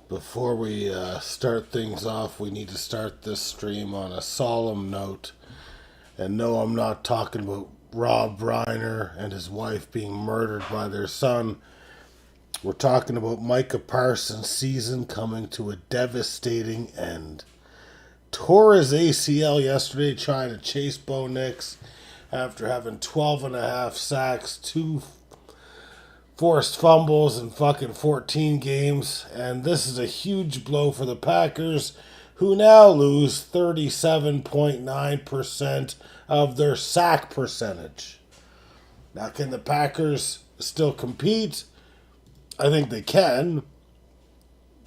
Before we start things off, we need to start this stream on a solemn note. And no, I'm not talking about Rob Reiner and his wife being murdered by their son. We're talking about Micah Parsons' season coming to a devastating end. Tore his ACL yesterday trying to chase Bo Nix after having 12 and a half sacks, 2 forced fumbles in fucking 14 games, and this is a huge blow for the Packers, who now lose 37.9% of their sack percentage. Now, can the Packers still compete? I think they can.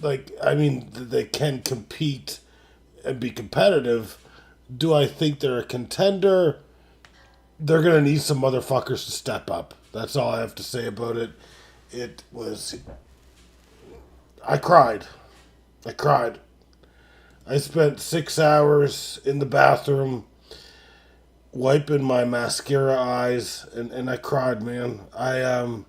They can compete and be competitive. Do I think they're a contender? They're going to need some motherfuckers to step up. That's all I have to say about it. I cried. I spent 6 hours in the bathroom wiping my mascara eyes, and I cried, man. I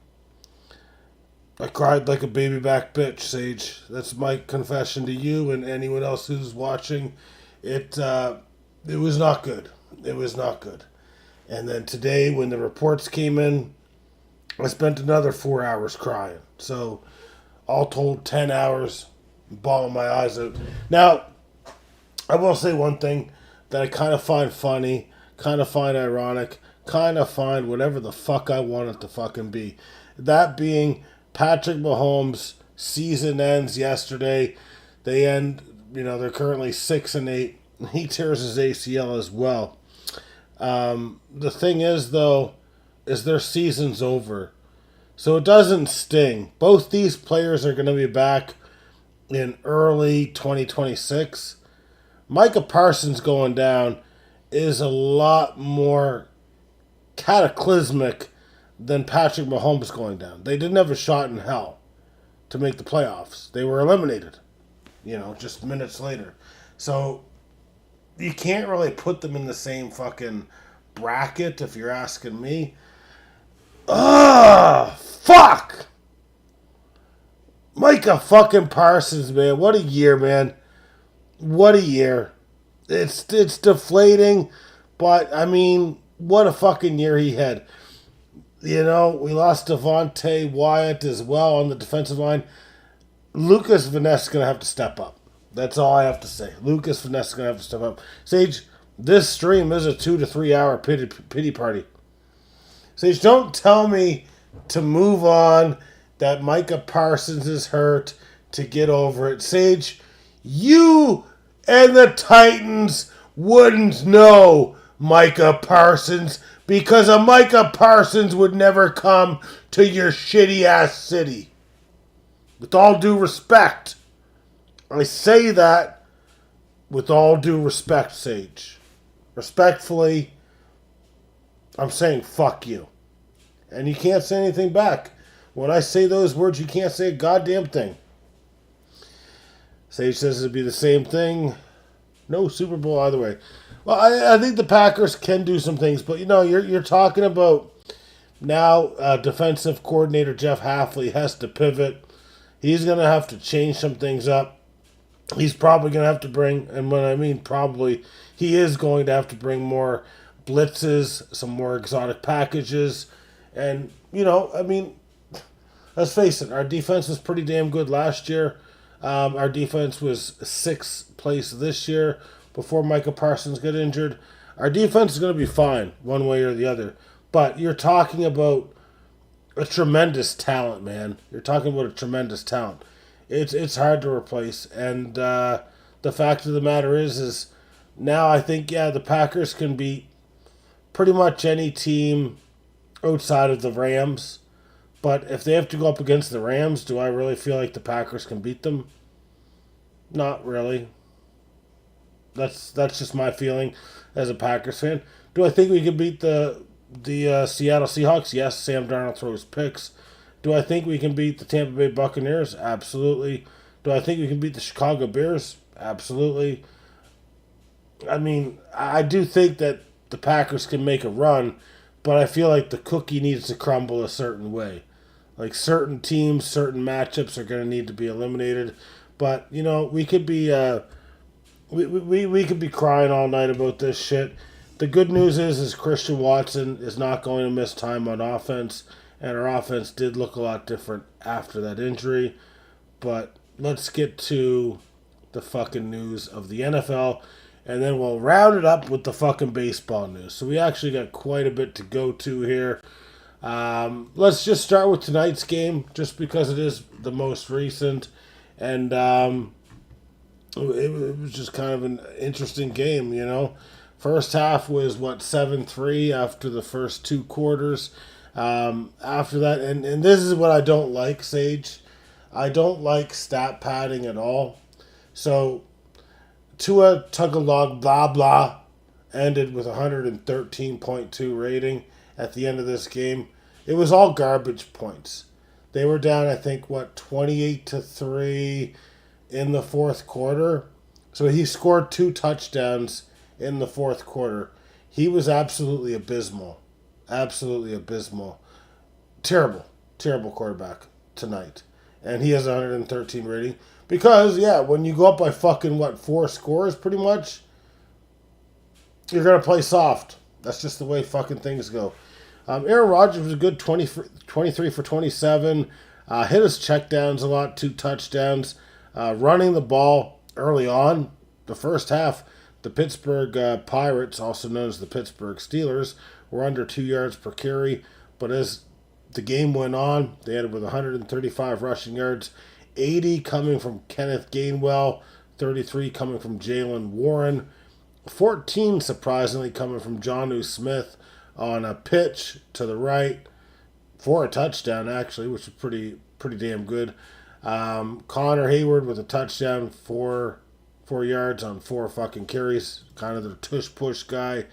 cried like a baby back bitch, Sage. That's my confession to you and anyone else who's watching. It was not good. It was not good. And then today, when the reports came in, I spent another 4 hours crying. So, all told, 10 hours, bawling my eyes out. Now, I will say one thing that I kind of find funny, kind of find ironic, kind of find whatever the fuck I want it to fucking be. That being Patrick Mahomes' season ends yesterday. They're currently 6-8. He tears his ACL as well. The thing is, though, is their season's over. So it doesn't sting. Both these players are going to be back in early 2026. Micah Parsons going down is a lot more cataclysmic than Patrick Mahomes going down. They didn't have a shot in hell to make the playoffs. They were eliminated, just minutes later. So you can't really put them in the same fucking bracket if you're asking me. Fuck! Micah fucking Parsons, man. What a year, man. What a year. It's deflating, but, what a fucking year he had. We lost Devontae Wyatt as well on the defensive line. Lucas Van Ness is going to have to step up. That's all I have to say. Lucas Van Ness is going to have to step up. Sage, this stream is a 2 to 3 hour pity party. Sage, don't tell me to move on, that Micah Parsons is hurt, to get over it. Sage, you and the Titans wouldn't know Micah Parsons because a Micah Parsons would never come to your shitty-ass city. With all due respect. I say that with all due respect, Sage. Respectfully, I'm saying fuck you. And you can't say anything back. When I say those words, you can't say a goddamn thing. Sage says it'd be the same thing. No Super Bowl either way. Well, I think the Packers can do some things, but you're talking about now defensive coordinator Jeff Hafley has to pivot. He's going to have to change some things up. He's probably going to have to bring, and when I mean probably, he is going to have to bring more blitzes, some more exotic packages, and, let's face it, our defense was pretty damn good last year. Our defense was 6th place this year. before Micah Parsons got injured. Our defense is going to be fine, one way or the other. But you're talking about a tremendous talent, man. You're talking about a tremendous talent. It's hard to replace. And the fact of the matter is now I think, yeah, the Packers can beat pretty much any team outside of the Rams. But if they have to go up against the Rams, do I really feel like the Packers can beat them? Not really. That's just my feeling as a Packers fan. Do I think we can beat the Seattle Seahawks? Yes, Sam Darnold throws picks. Do I think we can beat the Tampa Bay Buccaneers? Absolutely. Do I think we can beat the Chicago Bears? Absolutely. I mean, I do think that the Packers can make a run, but I feel like the cookie needs to crumble a certain way. Like certain teams, certain matchups are going to need to be eliminated. But you know, we could be we could be crying all night about this shit. The good news is Christian Watson is not going to miss time on offense, and our offense did look a lot different after that injury. But let's get to the fucking news of the NFL, and then we'll round it up with the fucking baseball news. So we actually got quite a bit to go to here. Let's just start with tonight's game, just because it is the most recent, and it was just kind of an interesting game, you know. First half was 7-3 after the first two quarters. After that, and this is what I don't like, Sage. I don't like stat padding at all. So Tua Tagovailoa blah blah ended with 113.2 rating at the end of this game. It was all garbage points. They were down, I think, 28-3 in the fourth quarter. So he scored 2 touchdowns in the fourth quarter. He was absolutely abysmal. Absolutely abysmal. Terrible, terrible quarterback tonight. And he has a 113 rating. Because, yeah, when you go up by fucking, 4 scores, pretty much, you're going to play soft. That's just the way fucking things go. Aaron Rodgers was a good 23 for 27. Hit his checkdowns a lot, 2 touchdowns. Running the ball early on, the first half, the Pittsburgh Pirates, also known as the Pittsburgh Steelers, were under 2 yards per carry. But as the game went on, they ended with 135 rushing yards, 80 coming from Kenneth Gainwell, 33 coming from Jalen Warren, 14 surprisingly coming from Jonnu Smith on a pitch to the right for a touchdown, actually, which is pretty damn good. Connor Hayward with a touchdown, 4 yards on 4 fucking carries, kind of the tush push guy,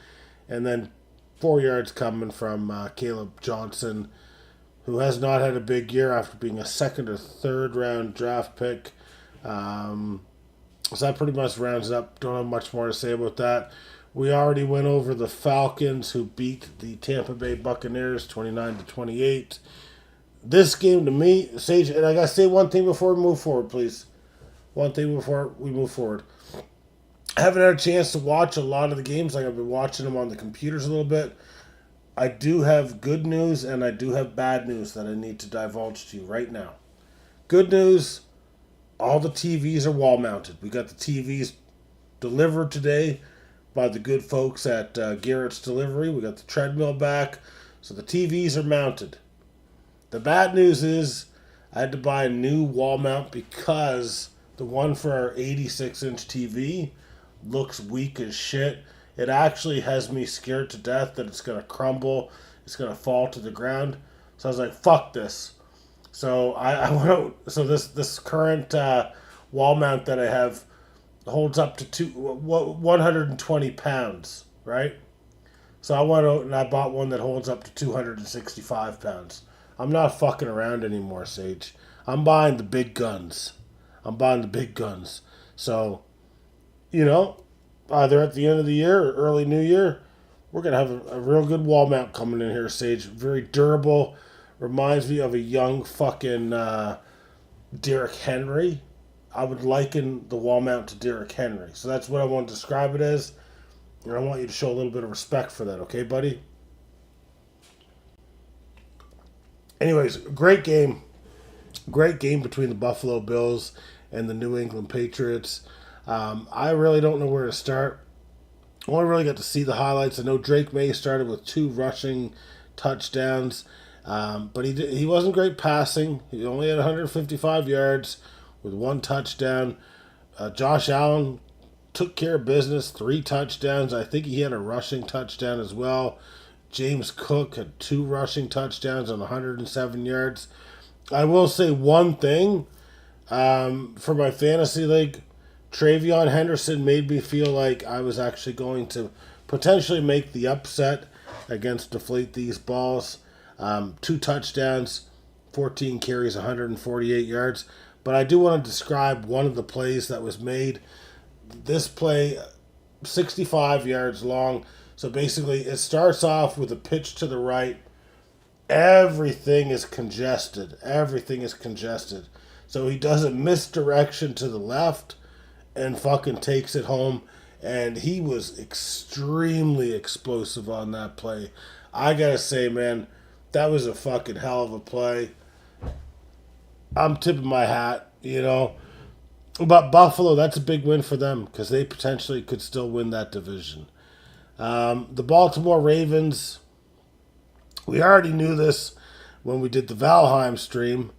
and then 4 yards coming from Caleb Johnson, who has not had a big year after being a second or third round draft pick. So that pretty much rounds it up. Don't have much more to say about that. We already went over the Falcons, who beat the Tampa Bay Buccaneers 29-28. This game to me, Sage, and I gotta say one thing before we move forward, please. One thing before we move forward. I haven't had a chance to watch a lot of the games. Like I've been watching them on the computers a little bit. I do have good news and I do have bad news that I need to divulge to you right now. Good news, all the TVs are wall mounted. We got the TVs delivered today by the good folks at Garrett's Delivery. We got the treadmill back, so the TVs are mounted. The bad news is I had to buy a new wall mount because the one for our 86-inch TV looks weak as shit. It actually has me scared to death that it's going to crumble. It's going to fall to the ground. So I was like, fuck this. So I went out. So this current wall mount that I have holds up to 120 pounds, right? So I went out and I bought one that holds up to 265 pounds. I'm not fucking around anymore, Sage. I'm buying the big guns. So, you know, either at the end of the year or early New Year, we're going to have a real good wall mount coming in here, Sage. Very durable. Reminds me of a young fucking Derrick Henry. I would liken the wall mount to Derrick Henry. So that's what I want to describe it as. And I want you to show a little bit of respect for that, okay, buddy? Anyways, great game. Great game between the Buffalo Bills and the New England Patriots. I really don't know where to start. I only really got to see the highlights. I know Drake May started with 2 rushing touchdowns, but he wasn't great passing. He only had 155 yards with 1 touchdown. Josh Allen took care of business, 3 touchdowns. I think he had a rushing touchdown as well. James Cook had 2 rushing touchdowns on 107 yards. I will say one thing for my fantasy league. Travion Henderson made me feel like I was actually going to potentially make the upset against Deflate These Balls. 2 touchdowns, 14 carries, 148 yards. But I do want to describe one of the plays that was made. This play, 65 yards long. So basically, it starts off with a pitch to the right. Everything is congested. Everything is congested. So he does a misdirection to the left and fucking takes it home. And he was extremely explosive on that play. I gotta say, man, that was a fucking hell of a play. I'm tipping my hat, you know. But Buffalo, that's a big win for them because they potentially could still win that division. The Baltimore Ravens, we already knew this when we did the Valheim stream.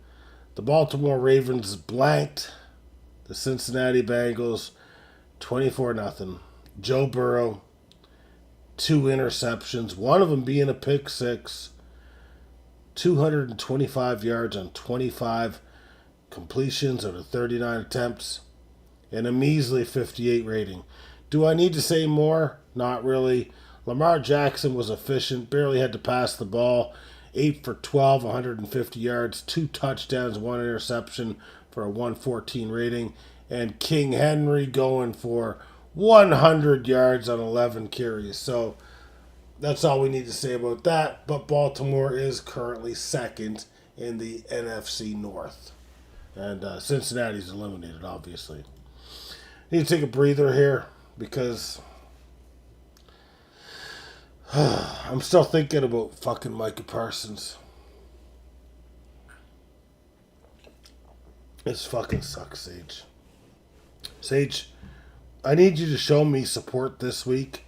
The Baltimore Ravens blanked the Cincinnati Bengals 24-0. Joe Burrow, 2 interceptions, one of them being a pick 6, 225 yards on 25 completions out of 39 attempts, and a measly 58 rating. Do I need to say more? Not really. Lamar Jackson was efficient, barely had to pass the ball. 8 for 12, 150 yards, 2 touchdowns, 1 interception for a 114 rating. And King Henry going for 100 yards on 11 carries. So that's all we need to say about that. But Baltimore is currently second in the NFC North. And Cincinnati's eliminated, obviously. Need to take a breather here because I'm still thinking about fucking Micah Parsons. This fucking sucks, Sage. Sage, I need you to show me support this week.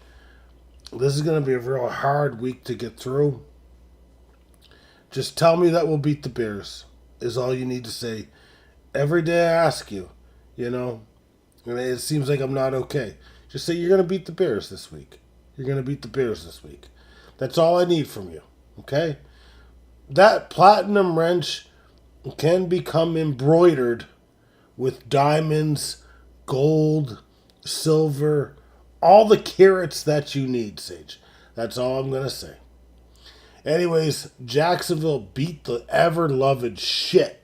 This is going to be a real hard week to get through. Just tell me that we'll beat the Bears, is all you need to say. Every day I ask you, you know, and it seems like I'm not okay. Just say you're going to beat the Bears this week. You're going to beat the Bears this week. That's all I need from you, okay? That platinum wrench can become embroidered with diamonds, gold, silver, all the carats that you need, Sage. That's all I'm going to say. Anyways, Jacksonville beat the ever-loved shit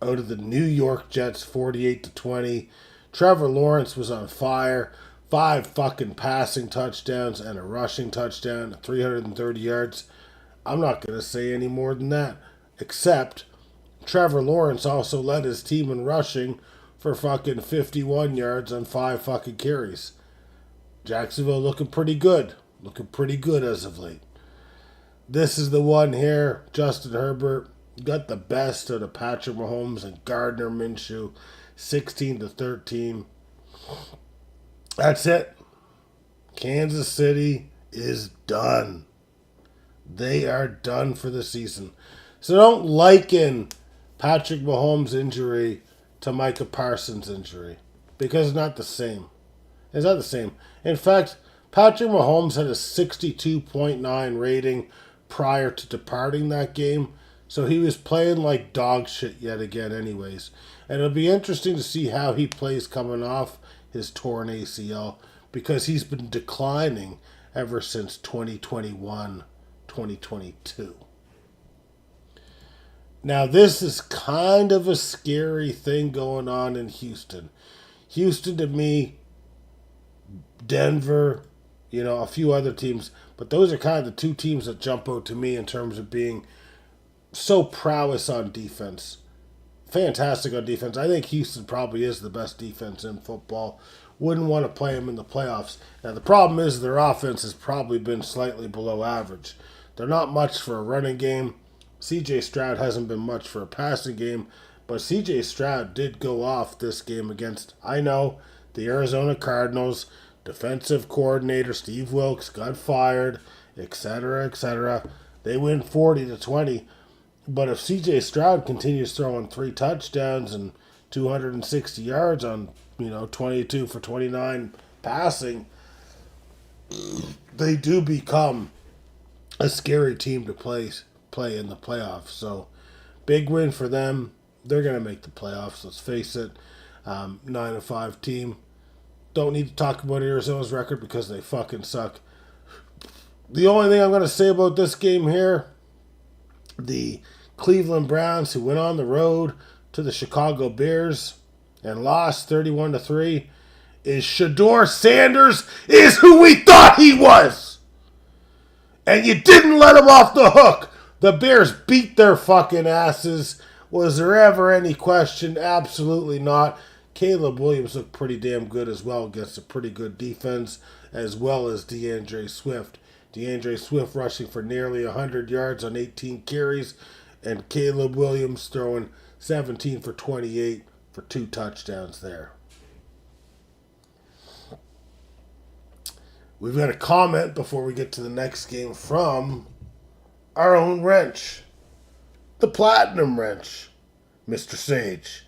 out of the New York Jets 48-20. Trevor Lawrence was on fire. 5 fucking passing touchdowns and a rushing touchdown, 330 yards. I'm not going to say any more than that. Except Trevor Lawrence also led his team in rushing for fucking 51 yards on 5 fucking carries. Jacksonville looking pretty good. Looking pretty good as of late. This is the one here. Justin Herbert got the best out of Patrick Mahomes and Gardner Minshew. 16-13. That's it. Kansas City is done. They are done for the season. So don't liken Patrick Mahomes' injury to Micah Parsons' injury. Because it's not the same. It's not the same. In fact, Patrick Mahomes had a 62.9 rating prior to departing that game. So he was playing like dog shit yet again anyways. And it'll be interesting to see how he plays coming off his torn ACL. Because he's been declining ever since 2021, 2022. Now this is kind of a scary thing going on in Houston. Houston to me, Denver, you know, a few other teams. But those are kind of the 2 teams that jump out to me in terms of being so prowess on defense. Fantastic on defense. I think Houston probably is the best defense in football. Wouldn't want to play them in the playoffs. Now, the problem is their offense has probably been slightly below average. They're not much for a running game. C.J. Stroud hasn't been much for a passing game. But C.J. Stroud did go off this game against, I know, the Arizona Cardinals. Defensive coordinator Steve Wilkes got fired, etc., etc. They win 40-20. But if C.J. Stroud continues throwing 3 touchdowns and 260 yards on 22 for 29 passing, they do become a scary team to play in the playoffs. So big win for them. They're going to make the playoffs. Let's face it. 9-5 team. Don't need to talk about Arizona's record because they fucking suck. The only thing I'm going to say about this game here, the Cleveland Browns, who went on the road to the Chicago Bears and lost 31-3, is Shedeur Sanders is who we thought he was. And you didn't let him off the hook. The Bears beat their fucking asses. Was there ever any question? Absolutely not. Caleb Williams looked pretty damn good as well against a pretty good defense, as well as DeAndre Swift. DeAndre Swift rushing for nearly 100 yards on 18 carries, and Caleb Williams throwing 17 for 28 for 2 touchdowns there. We've got a comment before we get to the next game from our own wrench, the Platinum Wrench, Mr. Sage.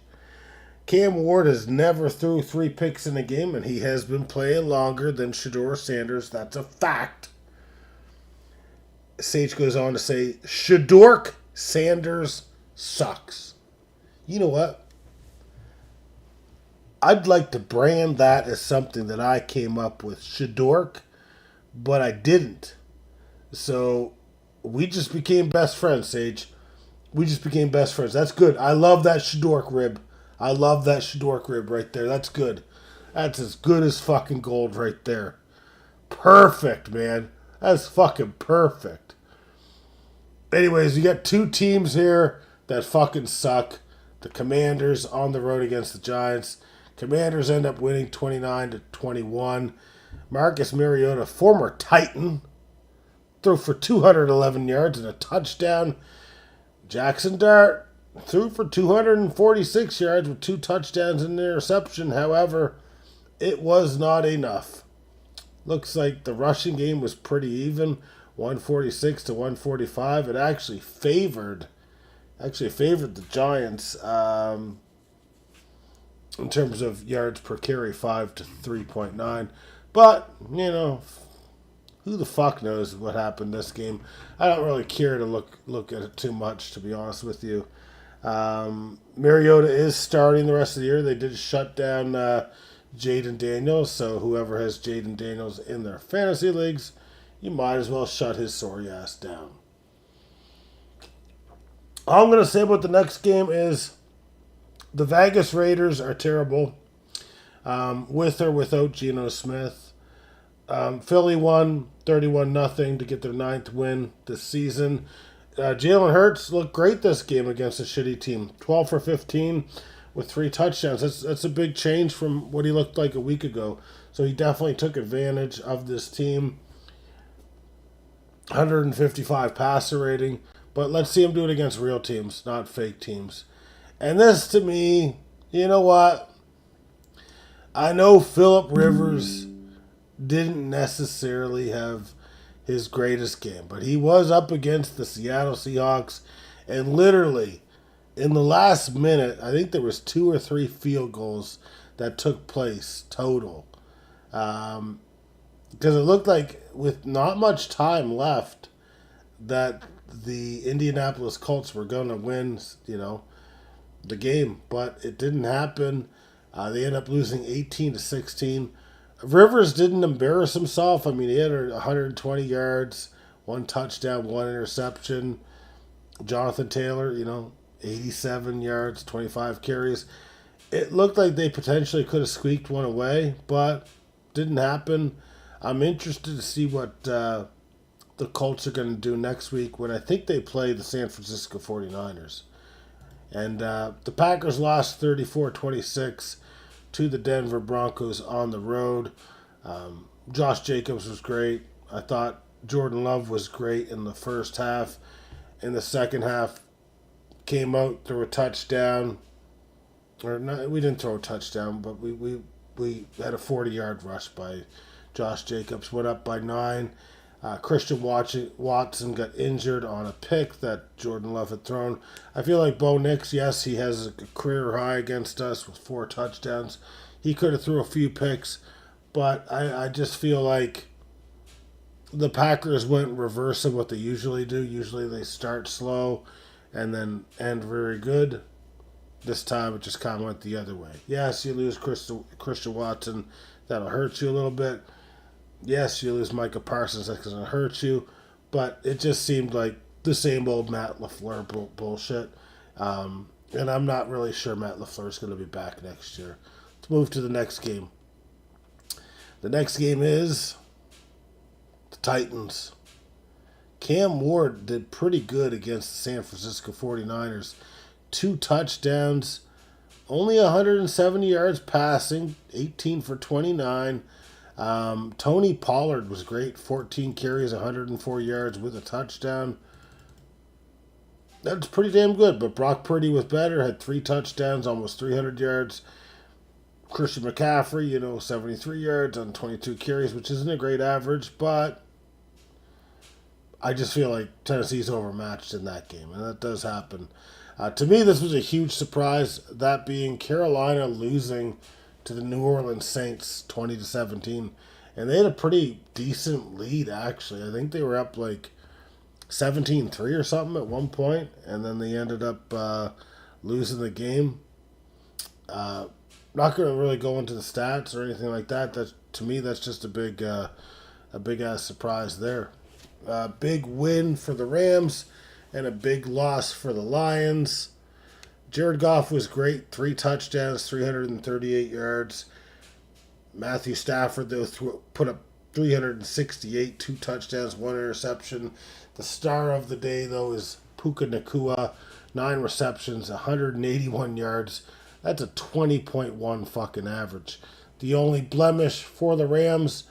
Cam Ward has never threw 3 picks in a game, and he has been playing longer than Shedeur Sanders. That's a fact. Sage goes on to say, Shedeur Sanders sucks. You know what? I'd like to brand that as something that I came up with, Shedeur, but I didn't. So we just became best friends, Sage. We just became best friends. That's good. I love that Shedeur rib. I love that Shedeur rib right there. That's good. That's as good as fucking gold right there. Perfect, man. That's fucking perfect. Anyways, you got 2 teams here that fucking suck. The Commanders on the road against the Giants. Commanders end up winning 29-21. Marcus Mariota, former Titan, threw for 211 yards and a touchdown. Jackson Dart threw for 246 yards with 2 touchdowns and an interception. However, it was not enough. Looks like the rushing game was pretty even, 146-145. It actually favored the Giants in terms of yards per carry, 5 to 3.9. But who the fuck knows what happened this game? I don't really care to look at it too much, to be honest with you. Mariota is starting the rest of the year. They did shut down Jaden Daniels, so whoever has Jaden Daniels in their fantasy leagues, you might as well shut his sorry ass down. All I'm going to say about the next game is the Vegas Raiders are terrible, with or without Geno Smith. Philly won 31-0 to get their 9th win this season. Jalen Hurts looked great this game against a shitty team. 12 for 15 with 3 touchdowns. That's a big change from what he looked like a week ago. So he definitely took advantage of this team. 155 passer rating. But let's see him do it against real teams, not fake teams. And this, to me, you know what? I know Phillip Rivers didn't necessarily have his greatest game, but he was up against the Seattle Seahawks, and literally in the last minute, I think there was 2 or 3 field goals that took place total, because it looked like with not much time left that the Indianapolis Colts were going to win, the game, but it didn't happen. They ended up losing 18-16. Rivers didn't embarrass himself. I mean, he had 120 yards, 1 touchdown, 1 interception. Jonathan Taylor, 87 yards, 25 carries. It looked like they potentially could have squeaked one away, but didn't happen. I'm interested to see what the Colts are going to do next week when I think they play the San Francisco 49ers. And the Packers lost 34-26 to the Denver Broncos on the road. Josh Jacobs was great. I thought Jordan Love was great in the first half. In the second half, came out, threw a touchdown. Or not, we didn't throw a touchdown, but we we had a 40-yard rush by Josh Jacobs. Went up by 9. Christian Watson got injured on a pick that Jordan Love had thrown. I feel like Bo Nix, yes, he has a career high against us with 4 touchdowns. He could have threw a few picks, but I just feel like the Packers went reverse of what they usually do. Usually they start slow and then end very good. This time it just kind of went the other way. Yes, you lose Christian Watson. That'll hurt you a little bit. Yes, you lose Micah Parsons. That's going to hurt you. But it just seemed like the same old Matt LaFleur bullshit. And I'm not really sure Matt LaFleur is going to be back next year. Let's move to the next game. The next game is the Titans. Cam Ward did pretty good against the San Francisco 49ers. 2 touchdowns, only 170 yards passing, 18 for 29. Tony Pollard was great, 14 carries, 104 yards with a touchdown. That's pretty damn good, but Brock Purdy was better, had 3 touchdowns, almost 300 yards. Christian McCaffrey, 73 yards on 22 carries, which isn't a great average, but I just feel like Tennessee's overmatched in that game, and that does happen. To me, this was a huge surprise, that being Carolina losing to the New Orleans Saints 20-17. And they had a pretty decent lead, actually. I think they were up like 17-3 or something at one point, and then they ended up losing the game. Not going to really go into the stats or anything like that. To me, that's just a big ass surprise there. Big win for the Rams and a big loss for the Lions. Jared Goff was great. 3 touchdowns, 338 yards. Matthew Stafford, though, put up 368, 2 touchdowns, 1 interception. The star of the day, though, is Puka Nacua. 9 receptions, 181 yards. That's a 20.1 fucking average. The only blemish for the Rams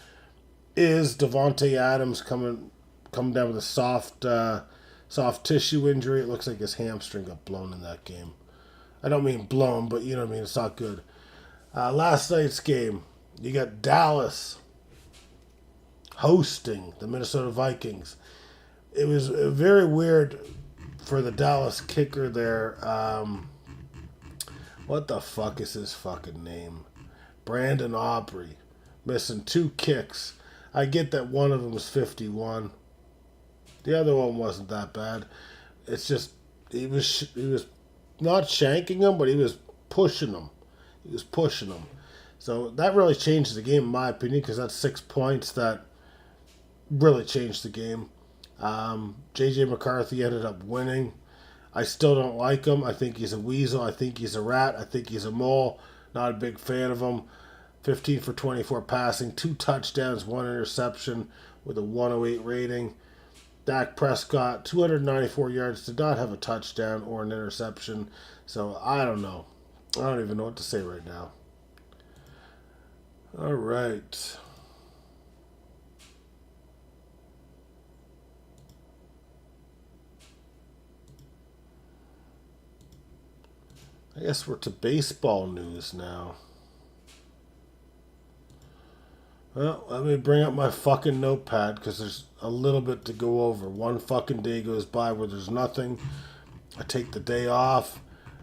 is Devontae Adams coming down with a soft tissue injury. It looks like his hamstring got blown in that game. I don't mean blown, but you know what I mean. It's not good. Last night's game, you got Dallas hosting the Minnesota Vikings. It was very weird for the Dallas kicker there. What the fuck is his fucking name? Brandon Aubrey. Missing 2 kicks. I get that one of them was 51. The other one wasn't that bad. It's just, he was not shanking him, but he was pushing him. So that really changed the game, in my opinion, because that's 6 points that really changed the game. J.J. McCarthy ended up winning. I still don't like him. I think he's a weasel. I think he's a rat. I think he's a mole. Not a big fan of him. 15 for 24 passing, 2 touchdowns, 1 interception with a 108 rating. Dak Prescott, 294 yards, did not have a touchdown or an interception. So, I don't know. I don't even know what to say right now. All right. I guess we're to baseball news now. Well, let me bring up my fucking notepad because there's a little bit to go over. One fucking day goes by where there's nothing. I take the day off,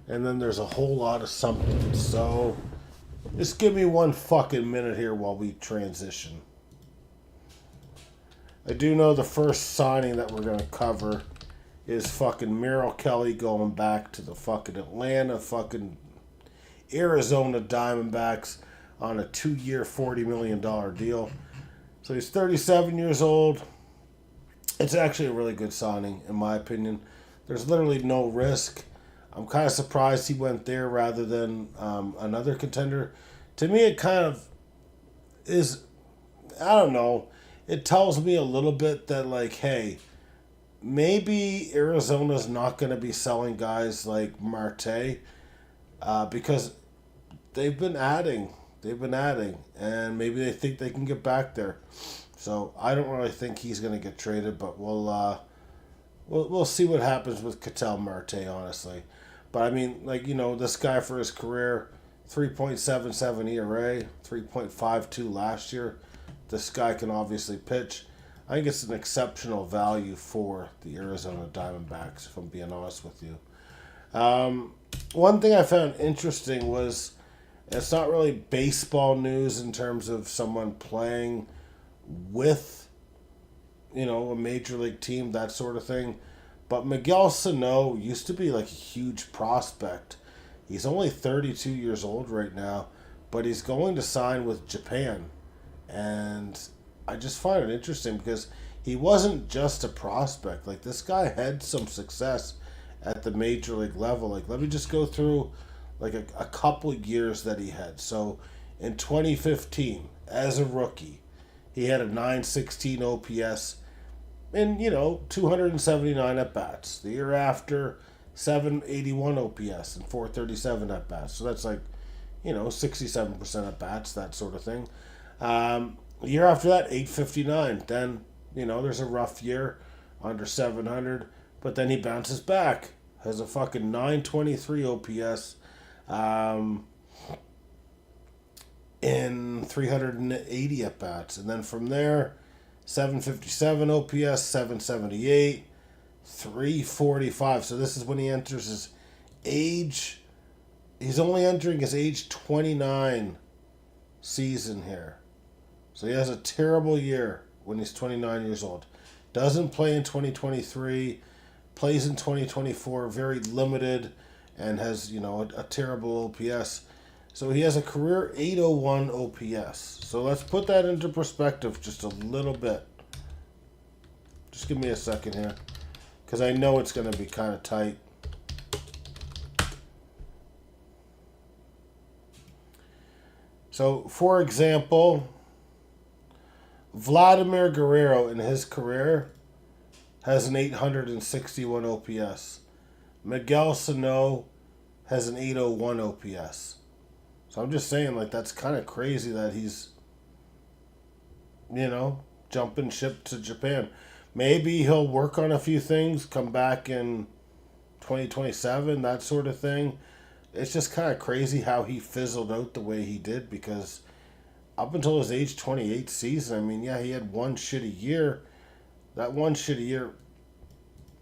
and then there's a whole lot of something. So, just give me 1 fucking minute here while we transition. I do know the first signing that we're going to cover is fucking Merrill Kelly going back to the fucking Atlanta fucking Arizona Diamondbacks on a 2-year, $40 million deal. So he's 37 years old. It's actually a really good signing, in my opinion. There's literally no risk. I'm kind of surprised he went there rather than another contender. To me, it kind of is, I don't know, it tells me a little bit that, like, hey, maybe Arizona's not going to be selling guys like Marte because they've been adding, and maybe they think they can get back there. So I don't really think he's going to get traded, but we'll see what happens with Ketel Marte, honestly. But I mean, like, this guy for his career, 3.77 ERA, 3.52 last year. This guy can obviously pitch. I think it's an exceptional value for the Arizona Diamondbacks, if I'm being honest with you. One thing I found interesting was it's not really baseball news in terms of someone playing with, a major league team, that sort of thing. But Miguel Sano used to be like a huge prospect. He's only 32 years old right now, but he's going to sign with Japan. And I just find it interesting because he wasn't just a prospect. Like, this guy had some success at the major league level. Like, let me just go through like a couple years that he had. So in 2015, as a rookie, he had a 916 OPS and 279 at bats. The year after, 781 OPS and 437 at bats. So that's like 67% at bats, that sort of thing. The year after that, 859. Then there's a rough year, under 700, but then he bounces back, has a fucking 923 OPS, in 380 at bats, and then from there, 757 OPS, 778, 345. So this is when he enters his age. He's only entering his age 29 season here. So he has a terrible year when he's 29 years old. Doesn't play in 2023, plays in 2024, very limited, and has, a terrible OPS. So he has a career 801 OPS. So let's put that into perspective just a little bit. Just give me a second here, because I know it's going to be kind of tight. So, for example, Vladimir Guerrero in his career has an 861 OPS. Miguel Sano has an 801 OPS. So I'm just saying, like, that's kind of crazy that he's, jumping ship to Japan. Maybe he'll work on a few things, come back in 2027, that sort of thing. It's just kind of crazy how he fizzled out the way he did, because up until his age 28 season, I mean, yeah, he had one shitty year. That one shitty year,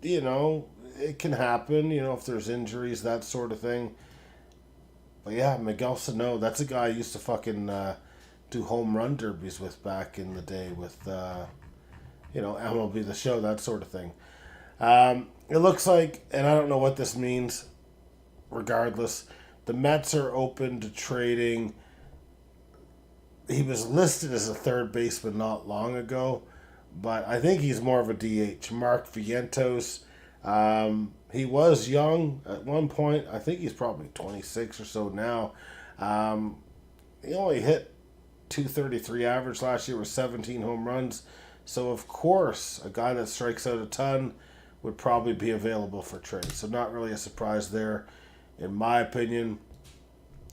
it can happen, if there's injuries, that sort of thing. But yeah, Miguel Sano, that's a guy I used to fucking do home run derbies with back in the day with, MLB The Show, that sort of thing. It looks like, and I don't know what this means, regardless, the Mets are open to trading. He was listed as a third baseman not long ago, but I think he's more of a DH. Mark Vientos. He was young at one point. I think he's probably 26 or so now. He only hit 233 average last year with 17 home runs. So, of course, a guy that strikes out a ton would probably be available for trade. So, not really a surprise there, in my opinion.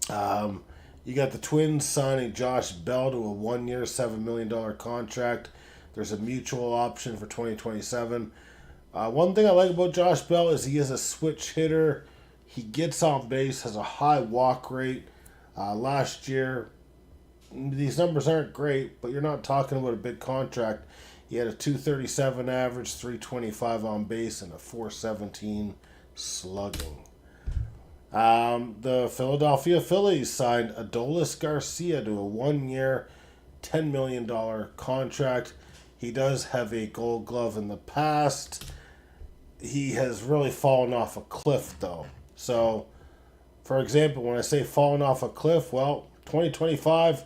You got the Twins signing Josh Bell to a 1-year, $7 million contract. There's a mutual option for 2027. One thing I like about Josh Bell is he is a switch hitter. He gets on base, has a high walk rate. Last year, these numbers aren't great, but you're not talking about a big contract. He had a 237 average, 325 on base, and a 417 slugging. The Philadelphia Phillies signed Adolis Garcia to a 1-year, $10 million contract. He does have a Gold Glove in the past. He has really fallen off a cliff, though. So, for example, when I say fallen off a cliff, well, 2025,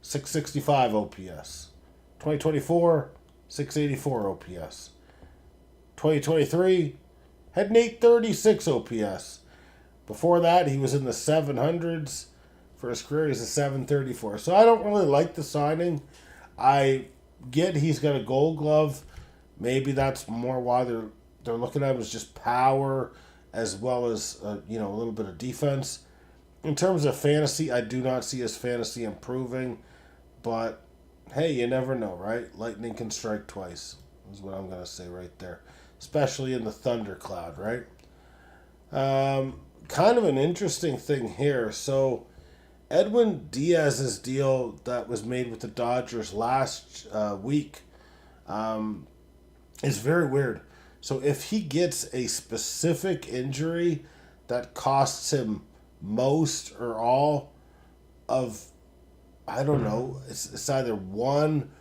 665 OPS. 2024, 684 OPS. 2023, had an 836 OPS. Before that, he was in the 700s. For his career, he's a 734. So I don't really like the signing. I get he's got a Gold Glove. Maybe that's more why they're looking at him as just power, as well as a little bit of defense. In terms of fantasy, I do not see his fantasy improving, but hey, you never know, right? Lightning can strike twice, is what I'm gonna say right there, especially in the thundercloud, right? Kind of an interesting thing here. So Edwin Diaz's deal that was made with the Dodgers last week is very weird. So if he gets a specific injury that costs him most or all of, I don't know, it's either one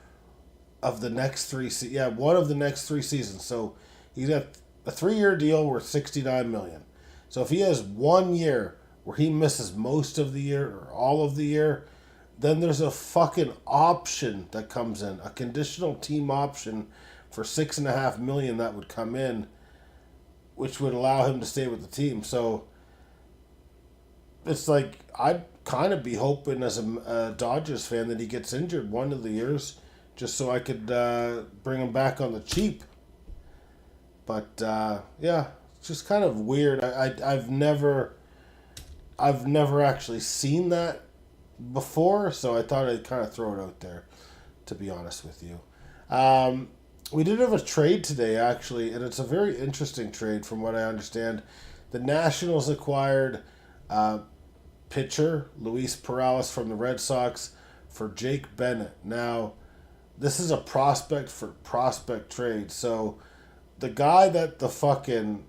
of the next one of the next 3 seasons. So he's got a 3-year deal worth $69 million. So if he has 1 year where he misses most of the year or all of the year, then there's a fucking option that comes in, a conditional team option for $6.5 million that would come in, which would allow him to stay with the team. So it's like I'd kind of be hoping as a Dodgers fan that he gets injured one of the years, just so I could bring him back on the cheap. But yeah, it's just kind of weird. I've never actually seen that before, so I thought I'd kind of throw it out there, to be honest with you. We did have a trade today, actually, and it's a very interesting trade from what I understand. The Nationals acquired pitcher Luis Perales from the Red Sox for Jake Bennett. Now, this is a prospect for prospect trade, so the guy that the fucking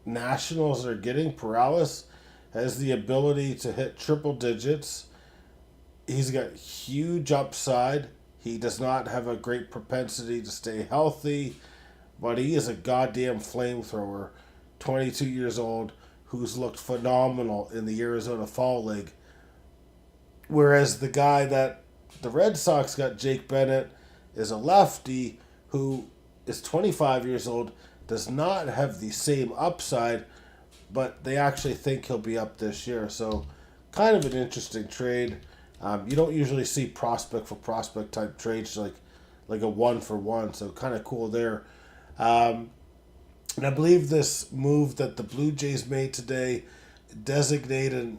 Nationals are getting, Perales, has the ability to hit triple digits. He's got huge upside. He does not have a great propensity to stay healthy, but he is a goddamn flamethrower, 22 years old, who's looked phenomenal in the Arizona Fall League. Whereas the guy that the Red Sox got, Jake Bennett, is a lefty who is 25 years old, does not have the same upside, but they actually think he'll be up this year. So kind of an interesting trade. You don't usually see prospect for prospect type trades like a 1-for-1, so kind of cool there. And I believe this move that the Blue Jays made today designated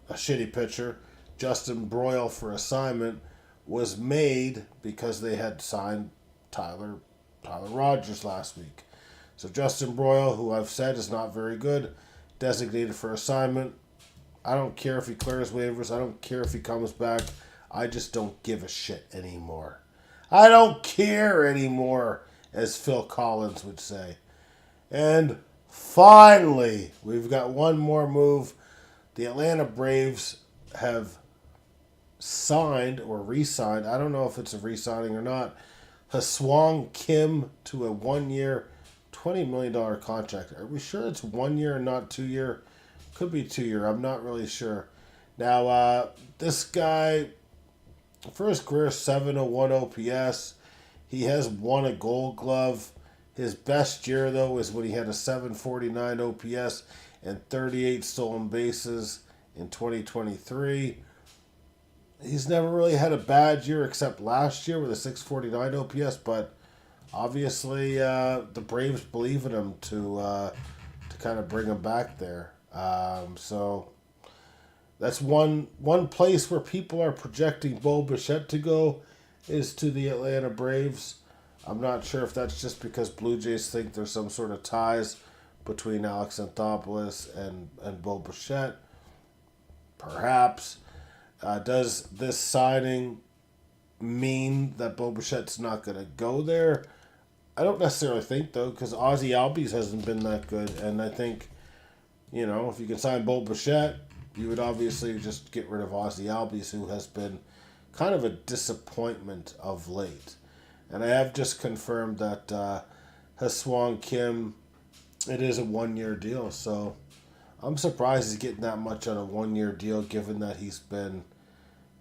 a shitty pitcher, Justin Broyle, for assignment, was made because they had signed Tyler Rogers last week. So Justin Broyle, who I've said is not very good, designated for assignment. I don't care if he clears waivers. I don't care if he comes back. I just don't give a shit anymore. I don't care anymore, as Phil Collins would say. And finally, we've got one more move. The Atlanta Braves have signed or re-signed, I don't know if it's a re-signing or not, Ha-Seong Kim to a 1-year, $20 million contract. Are we sure it's 1 year and not 2 year? Could be 2 year. I'm not really sure. Now, this guy, for his career, 701 OPS. He has won a Gold Glove. His best year, though, is when he had a 749 OPS and 38 stolen bases in 2023. He's never really had a bad year except last year with a 649 OPS, but obviously the Braves believe in him to kind of bring him back there. So that's one place where people are projecting Bo Bichette to go is to the Atlanta Braves. I'm not sure if that's just because Blue Jays think there's some sort of ties between Alex Anthopoulos and Bo Bichette. Perhaps. Does this signing mean that Bo Bichette's not going to go there? I don't necessarily think, though, because Ozzie Albies hasn't been that good, and I think, if you can sign Bo Bichette, you would obviously just get rid of Ozzie Albies, who has been kind of a disappointment of late. And I have just confirmed that Ha-Seong Kim, it is a 1-year deal, so I'm surprised he's getting that much on a 1-year deal, given that he's been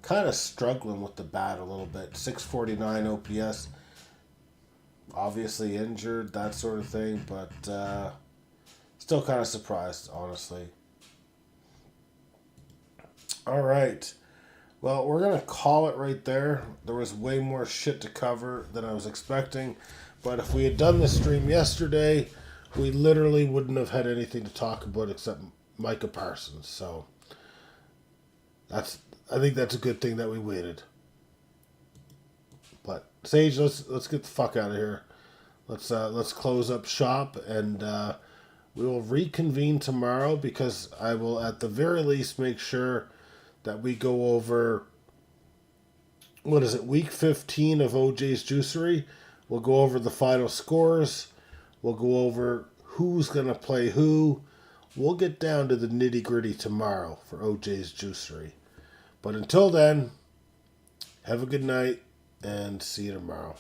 kind of struggling with the bat a little bit. 649 OPS, obviously injured, that sort of thing, but still kind of surprised, honestly. All right. Well, we're going to call it right there. There was way more shit to cover than I was expecting, but if we had done this stream yesterday, we literally wouldn't have had anything to talk about except Micah Parsons. So I think that's a good thing that we waited. But Sage, let's get the fuck out of here. Let's close up shop, and we will reconvene tomorrow, because I will at the very least make sure that we go over, what is it, week 15 of OJ's Juicery. We'll go over the final scores. We'll go over who's going to play who. We'll get down to the nitty-gritty tomorrow for OJ's Juicery. But until then, have a good night and see you tomorrow.